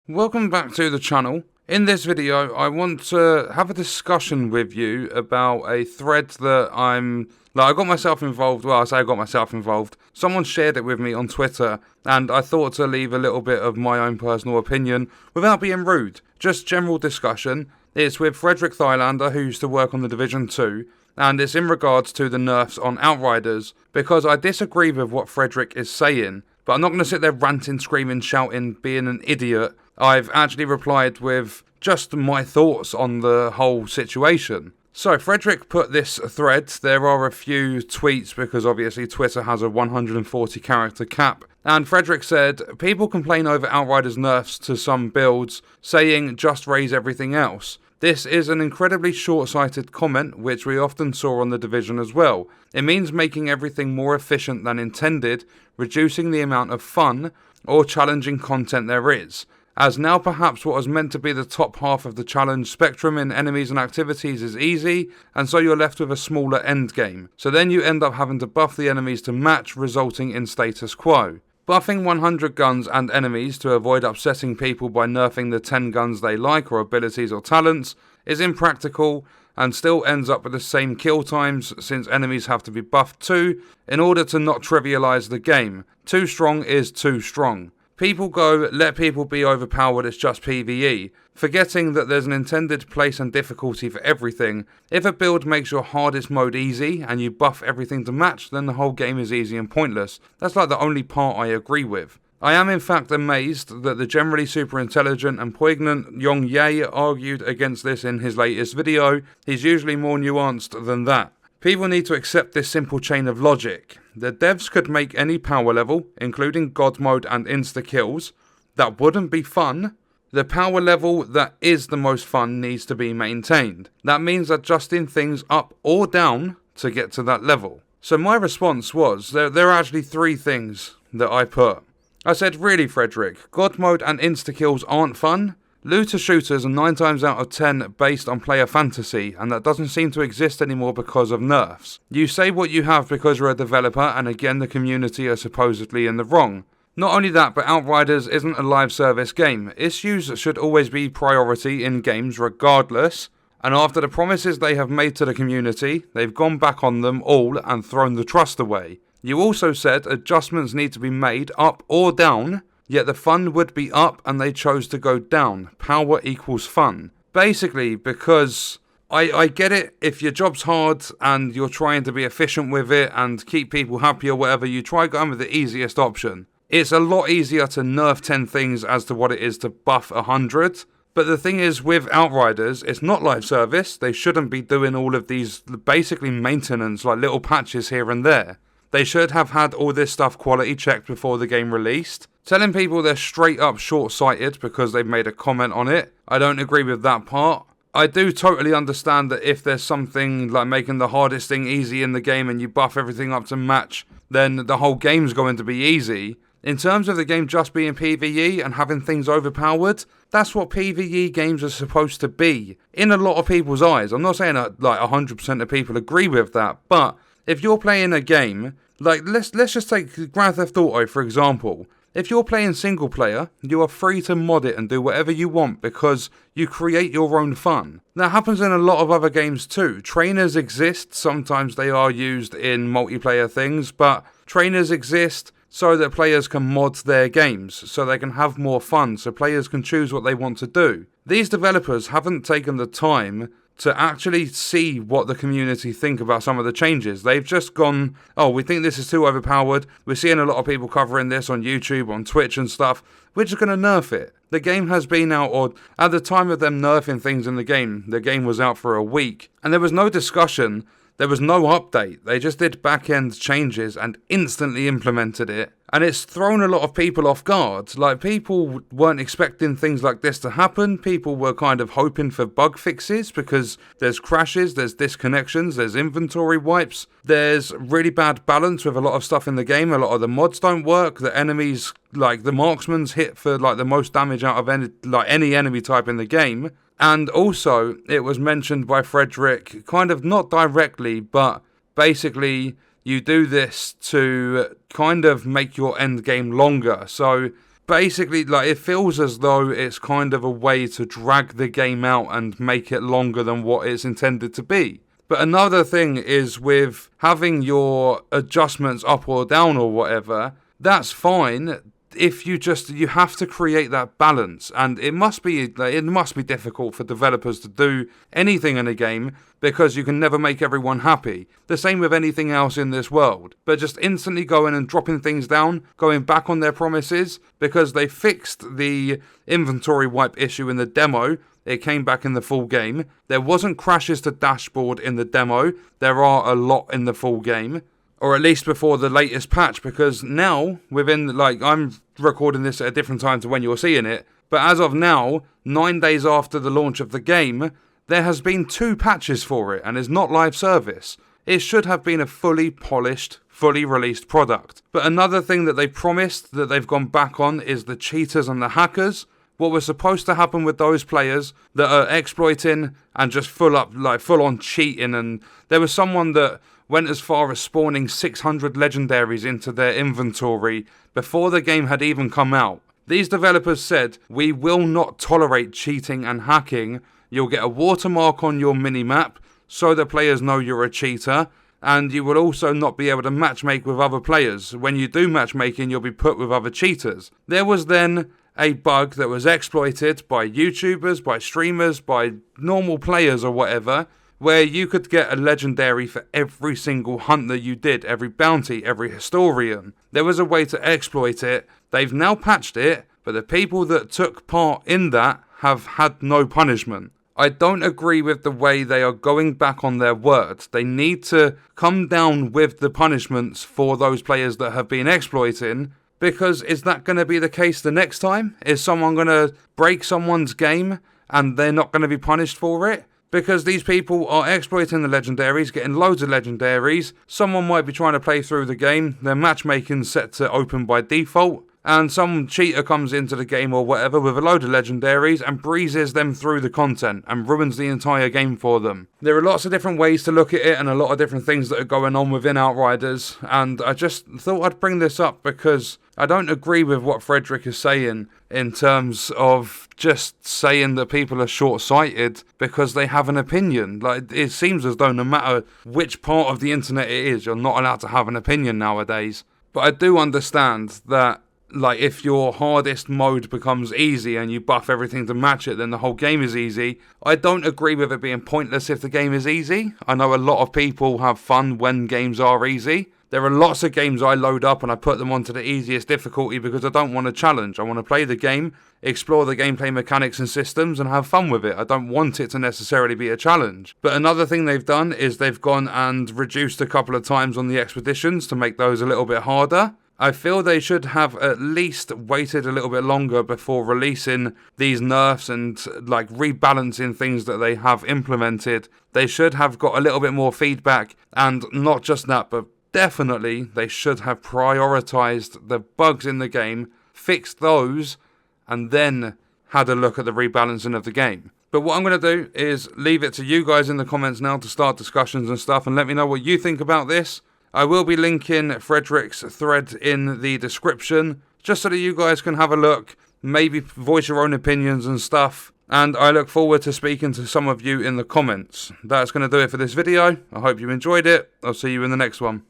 Welcome back to the channel. In this video, I want to have a discussion with you about a thread that I got myself involved. Well, I say I got myself involved. Someone shared it with me on Twitter, and I thought to leave a little bit of my own personal opinion without being rude. Just general discussion. It's with Frederick Thylander, who used to work on the Division 2, and it's in regards to the nerfs on Outriders, because I disagree with what Frederick is saying. But I'm not going to sit there ranting, screaming, shouting, being an idiot. I've actually replied with just my thoughts on the whole situation. So Frederick put this thread. There are a few tweets because obviously Twitter has a 140 character cap. And Frederick said, people complain over Outriders nerfs to some builds, saying just raise everything else. This is an incredibly short-sighted comment, which we often saw on the Division as well. It means making everything more efficient than intended, reducing the amount of fun or challenging content there is. As now perhaps what was meant to be the top half of the challenge spectrum in enemies and activities is easy, and so you're left with a smaller end game. So then you end up having to buff the enemies to match, resulting in status quo. Buffing 100 guns and enemies to avoid upsetting people by nerfing the 10 guns they like or abilities or talents is impractical and still ends up with the same kill times since enemies have to be buffed too in order to not trivialise the game. Too strong is too strong. People go, let people be overpowered, it's just PvE, forgetting that there's an intended place and difficulty for everything. If a build makes your hardest mode easy, and you buff everything to match, then the whole game is easy and pointless. That's like the only part I agree with. I am in fact amazed that the generally super intelligent and poignant Yong Ye argued against this in his latest video. He's usually more nuanced than that. People need to accept this simple chain of logic. The devs could make any power level, including God mode and insta-kills. That wouldn't be fun. The power level that is the most fun needs to be maintained. That means adjusting things up or down to get to that level. So my response was, there are actually three things that I put. I said, really Frederick, God mode and insta-kills aren't fun? Looter shooters are 9 times out of 10 based on player fantasy, and that doesn't seem to exist anymore because of nerfs. You say what you have because you're a developer, and again the community are supposedly in the wrong. Not only that, but Outriders isn't a live service game. Issues should always be priority in games regardless, and after the promises they have made to the community, they've gone back on them all and thrown the trust away. You also said adjustments need to be made up or down, yet the fun would be up and they chose to go down. Power equals fun. Basically, because I get it, if your job's hard and you're trying to be efficient with it and keep people happy or whatever, you try going with the easiest option. It's a lot easier to nerf 10 things as to what it is to buff 100. But the thing is, with Outriders, it's not live service. They shouldn't be doing all of these basically maintenance, like little patches here and there. They should have had all this stuff quality checked before the game released. Telling people they're straight up short-sighted because they've made a comment on it, I don't agree with that part. I do totally understand that if there's something like making the hardest thing easy in the game and you buff everything up to match, then the whole game's going to be easy. In terms of the game just being PvE and having things overpowered, that's what PvE games are supposed to be. In a lot of people's eyes. I'm not saying that like 100% of people agree with that, but if you're playing a game, like let's just take Grand Theft Auto for example. If you're playing single player, you are free to mod it and do whatever you want because you create your own fun. That happens in a lot of other games too. Trainers exist, sometimes they are used in multiplayer things, but trainers exist so that players can mod their games, so they can have more fun, so players can choose what they want to do. These developers haven't taken the time to actually see what the community think about some of the changes. They've just gone, oh, we think this is too overpowered. We're seeing a lot of people covering this on YouTube, on Twitch and stuff. We're just going to nerf it. The game has been out, or at the time of them nerfing things in the game was out for a week. And there was no discussion. There was no update. They just did back-end changes and instantly implemented it. And it's thrown a lot of people off guard. Like, people weren't expecting things like this to happen. People were kind of hoping for bug fixes because there's crashes, there's disconnections, there's inventory wipes. There's really bad balance with a lot of stuff in the game. A lot of the mods don't work. The enemies, like the marksman's hit for like the most damage out of any enemy type in the game. And also, it was mentioned by Frederick, kind of not directly, but basically you do this to kind of make your end game longer. So basically, like, it feels as though it's kind of a way to drag the game out and make it longer than what it's intended to be. But another thing is with having your adjustments up or down or whatever, that's fine. If you have to create that balance, and it must be difficult for developers to do anything in a game because you can never make everyone happy. The same with anything else in this world. But just instantly going and dropping things down, going back on their promises, because they fixed the inventory wipe issue in the demo. It came back in the full game. There wasn't crashes to dashboard in the demo. There are a lot in the full game. Or at least before the latest patch, because now, I'm recording this at a different time to when you're seeing it, but as of now, 9 days after the launch of the game, there has been 2 patches for it, and it's not live service. It should have been a fully polished, fully released product. But another thing that they promised that they've gone back on is the cheaters and the hackers. What was supposed to happen with those players that are exploiting and just full on cheating, and there was someone that went as far as spawning 600 legendaries into their inventory before the game had even come out. These developers said, we will not tolerate cheating and hacking. You'll get a watermark on your minimap so the players know you're a cheater, and you will also not be able to matchmake with other players. When you do matchmaking, you'll be put with other cheaters. There was then a bug that was exploited by YouTubers, by streamers, by normal players or whatever, where you could get a legendary for every single hunt that you did, every bounty, every historian. There was a way to exploit it. They've now patched it, but the people that took part in that have had no punishment. I don't agree with the way they are going back on their word. They need to come down with the punishments for those players that have been exploiting, because is that going to be the case the next time? Is someone going to break someone's game and they're not going to be punished for it? Because these people are exploiting the legendaries, getting loads of legendaries. Someone might be trying to play through the game, their matchmaking's set to open by default, and some cheater comes into the game or whatever with a load of legendaries and breezes them through the content and ruins the entire game for them. There are lots of different ways to look at it and a lot of different things that are going on within Outriders, and I just thought I'd bring this up because I don't agree with what Frederick is saying in terms of just saying that people are short-sighted because they have an opinion. Like, it seems as though no matter which part of the internet it is, you're not allowed to have an opinion nowadays. But I do understand that, like, if your hardest mode becomes easy and you buff everything to match it, then the whole game is easy. I don't agree with it being pointless if the game is easy. I know a lot of people have fun when games are easy. There are lots of games I load up and I put them onto the easiest difficulty because I don't want a challenge. I want to play the game, explore the gameplay mechanics and systems and have fun with it. I don't want it to necessarily be a challenge. But another thing they've done is they've gone and reduced a couple of times on the expeditions to make those a little bit harder. I feel they should have at least waited a little bit longer before releasing these nerfs and rebalancing things that they have implemented. They should have got a little bit more feedback, and not just that, but definitely they should have prioritized the bugs in the game, fixed those, and then had a look at the rebalancing of the game. But what I'm going to do is leave it to you guys in the comments now to start discussions and stuff, and let me know what you think about this. I will be linking Frederick's thread in the description, just so that you guys can have a look, maybe voice your own opinions and stuff. And I look forward to speaking to some of you in the comments. That's going to do it for this video. I hope you enjoyed it. I'll see you in the next one.